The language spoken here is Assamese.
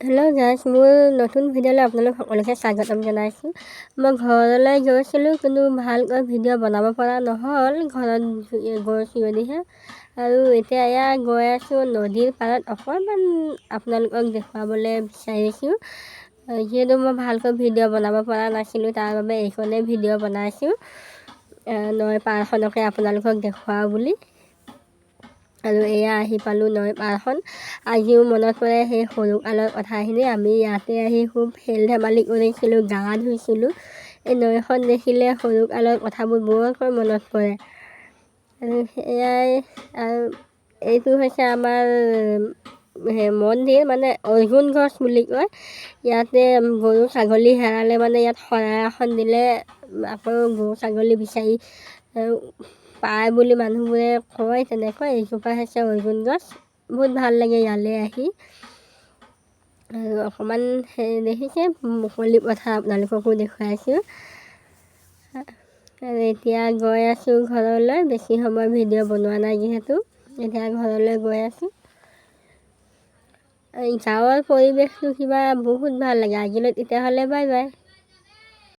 হেল্ল' গাইছ, মোৰ নতুন ভিডিঅ'লৈ আপোনালোক সকলোকে স্বাগতম জনাইছোঁ। মই ঘৰলৈ গৈছিলোঁ, কিন্তু ভালকৈ ভিডিঅ' বনাব পৰা নহ'ল, ঘৰত গৈছোঁ যদিহে। আৰু এতিয়া এয়া গৈ আছোঁ নদীৰ পাৰত, অকণমান আপোনালোকক দেখুৱাবলৈ বিচাৰিছোঁ। যিহেতু মই ভালকৈ ভিডিঅ' বনাব পৰা নাছিলোঁ, তাৰ বাবে এইখনেই ভিডিঅ' বনাইছোঁ, নৈ পাৰখনকে আপোনালোকক দেখুৱাওঁ বুলি। আৰু এয়া আহি পালোঁ নৈ পাৰখন। আজিও মনত পৰে সেই সৰুকালৰ কথাখিনি। আমি ইয়াতে আহি খুব খেল ধেমালি কৰিছিলোঁ, গা ধুইছিলোঁ। এই নৈখন দেখিলে সৰুকালৰ কথাবোৰ বৰকৈ মনত পৰে। আৰু এয়াই, আৰু এইটো হৈছে আমাৰ মন্দিৰ, মানে অৰ্জুন গছ বুলি কয়। ইয়াতে গৰু ছাগলী হেৰালে মানে ইয়াত শৰাই এখন দিলে আকৌ গৰু ছাগলী বিচাৰি পায় বুলি মানুহবোৰে কয়। তেনেকৈ এইজোপা হৈছে অৰ্জুন গছ। বহুত ভাল লাগে ইয়ালৈ আহি। আৰু অকণমান দেখিছে মুকলি পথাৰ, আপোনালোককো দেখুৱাইছোঁ। আৰু এতিয়া গৈ আছোঁ ঘৰলৈ। বেছি সময় ভিডিঅ' বনোৱা নাই যিহেতু, এতিয়া ঘৰলৈ গৈ আছোঁ। গাঁৱৰ পৰিৱেশটো কিবা বহুত ভাল লাগে। আজিলৈ তেতিয়াহ'লে বাই বাই।